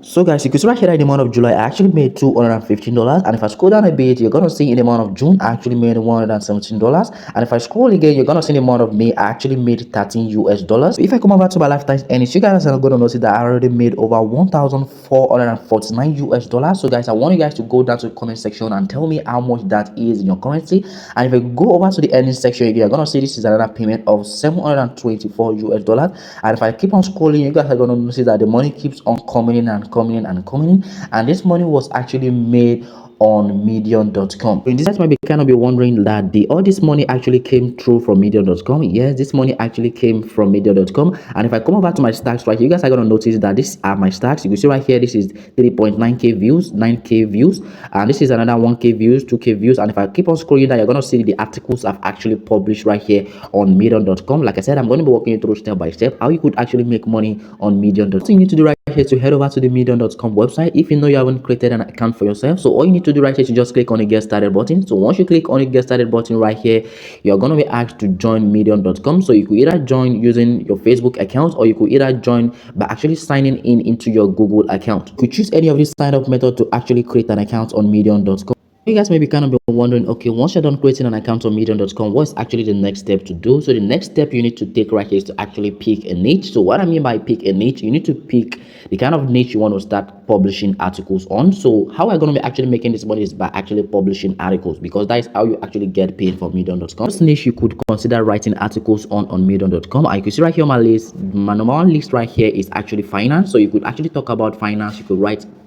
So guys, you can see right here in the month of July, I actually made $215. And if I scroll down a bit, you're gonna see in the month of June, I actually made $117. And if I scroll again, you're gonna see in the month of May, I actually made $13 US. So if I come over to my lifetime earnings, you guys are gonna notice that I already made over $1,449 US. So guys, I want you guys to go down to the comment section and tell me how much that is in your currency. And if I go over to the earnings section again, you're gonna see this is another payment of $724 US. And if I keep on scrolling, you guys are gonna notice that the money keeps on coming in and coming in and coming in, and this money was actually made on medium.com. In this might be kind of be wondering that all this money actually came through from medium.com. Yes, this money actually came from medium.com. And if I come over to my stacks right here, you guys are going to notice that these are my stacks. You can see right here, this is 3.9k views, 9k views, and this is another 1k views, 2k views. And if I keep on scrolling down, you're going to see the articles I've actually published right here on medium.com. Like I said, I'm going to be walking you through step by step how you could actually make money on medium.com. So you need to do right here to head over to the medium.com website if you know you haven't created an account for yourself. So all you need to do right here is just click on the get started button. So once you click on the get started button right here, you're going to be asked to join medium.com. So you could either join using your Facebook account, or you could either join by actually signing in into your Google account. You could choose any of these sign up method to actually create an account on medium.com. You guys may be kind of wondering, okay, once you're done creating an account on medium.com, what's actually the next step to do? So the next step you need to take right here is to actually pick a niche. So what I mean by pick a niche, you need to pick the kind of niche you want to start publishing articles on. So how we're going to be actually making this money is by actually publishing articles, because that is how you actually get paid for medium.com. This niche you could consider writing articles on medium.com. And you can see right here on my list, my number one list right here is actually finance. So you could actually talk about finance. You could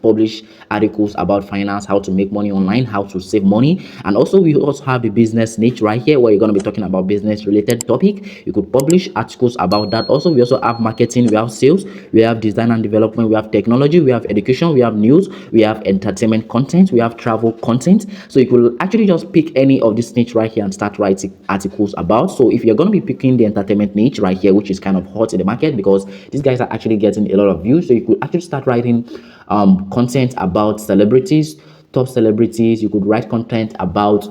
publish articles about finance, how to make money online, how to save money. And also we also have the business niche right here, where you're going to be talking about business related topic. You could publish articles about that. Also, we also have marketing, we have sales, we have design and development, we have technology, we have education, we have news, we have entertainment content, we have travel content. So you could actually just pick any of this niche right here and start writing articles about. So if you're going to be picking the entertainment niche right here, which is kind of hot in the market because these guys are actually getting a lot of views, so you could actually start writing content about celebrities, top celebrities. You could write content about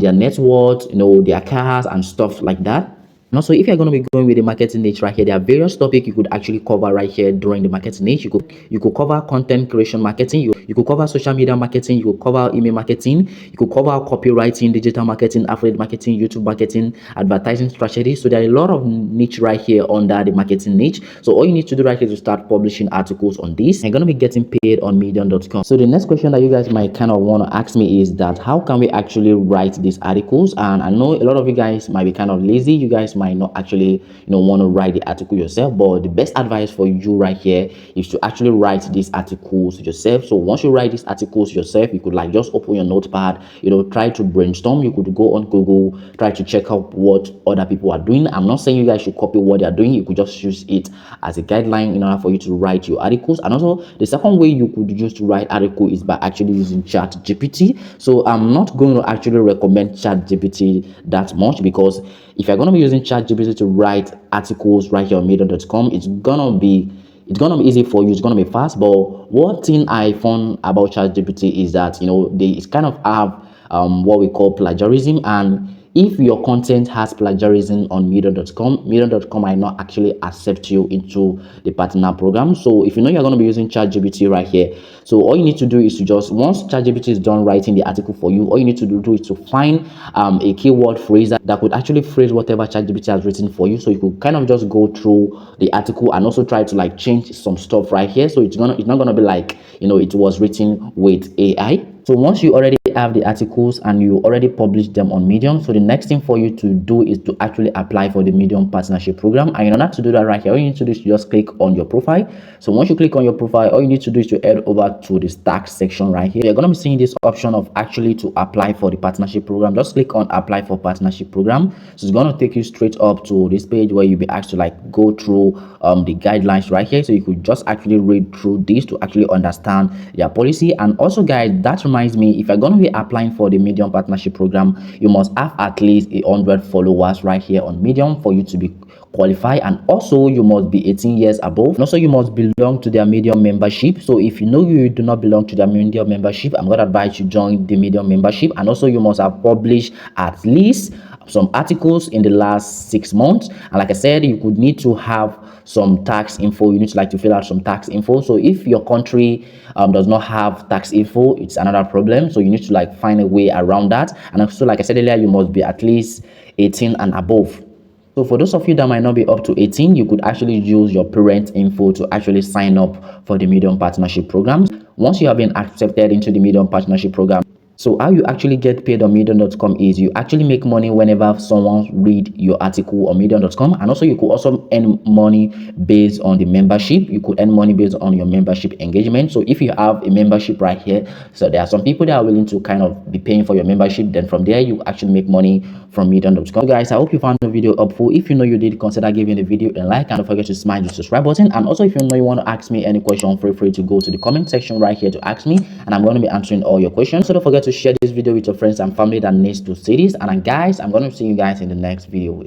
their net worth, their cars and stuff like that. And also, if you're going to be going with the marketing niche right here, there are various topics you could actually cover right here during the marketing niche. You could cover content creation marketing, you could cover social media marketing, you could cover email marketing, you could cover copywriting, digital marketing, affiliate marketing, YouTube marketing, advertising strategy. So there are a lot of niche right here under the marketing niche. So all you need to do right here is to start publishing articles on this. You're going to be getting paid on medium.com. So the next question that you guys might kind of want to ask me is that how can we actually write these articles? And I know a lot of you guys might be kind of lazy. You guys might not actually want to write the article yourself, but the best advice for you right here is to actually write these articles yourself. So once you write these articles yourself, you could just open your notepad, try to brainstorm. You could go on Google, try to check out what other people are doing. I'm not saying you guys should copy what they're doing. You could just use it as a guideline in order for you to write your articles. And also the second way you could use to write article is by actually using ChatGPT. So I'm not going to actually recommend ChatGPT that much, because if you're going to be using ChatGPT to write articles right here on medium.com, it's gonna be easy for you, it's gonna be fast. But one thing I found about ChatGPT is that they kind of have what we call plagiarism, and if your content has plagiarism on medium.com might not actually accept you into the partner program. So if you're going to be using ChatGPT right here, so all you need to do is to just, once ChatGPT is done writing the article for you, all you need to do is to find a keyword phrase that could actually phrase whatever ChatGPT has written for you. So you could kind of just go through the article and also try to change some stuff right here. So it's not gonna be like it was written with AI. So once you already have the articles and you already published them on Medium, so the next thing for you to do is to actually apply for the Medium partnership program. And in order to do that right here, all you need to do is to just click on your profile. So once you click on your profile, all you need to do is to head over to the stacks section right here. You're going to be seeing this option of actually to apply for the partnership program. Just click on apply for partnership program. So it's going to take you straight up to this page where you'll be asked to go through the guidelines right here. So you could just actually read through this to actually understand their policy. And also guys, that reminds me, if you're going to be applying for the Medium partnership program, you must have at least 100 followers right here on Medium for you to be qualified. And also you must be 18 years above, and also you must belong to their Medium membership. So if you know you do not belong to their Medium membership, I'm going to advise you join the Medium membership. And also you must have published at least some articles in the last 6 months. And like I said, you could need to have some tax info. You need to like to fill out some tax info. So if your country does not have tax info, it's another problem. So you need to like find a way around that. And also, like I said earlier, you must be at least 18 and above. So for those of you that might not be up to 18, you could actually use your parent info to actually sign up for the Medium Partnership Program. Once you have been accepted into the Medium Partnership Program, so how you actually get paid on medium.com is you actually make money whenever someone read your article on medium.com, and also you could also earn money based on the membership. You could earn money based on your membership engagement. So if you have a membership right here, so there are some people that are willing to kind of be paying for your membership, then from there you actually make money from medium.com. So guys, I hope you found the video helpful. If you know you did, consider giving the video a like, and don't forget to smash the subscribe button. And also if you know you want to ask me any question, feel free to go to the comment section right here to ask me, and I'm going to be answering all your questions. So don't forget to share this video with your friends and family that needs to see this. And guys, I'm going to see you guys in the next video.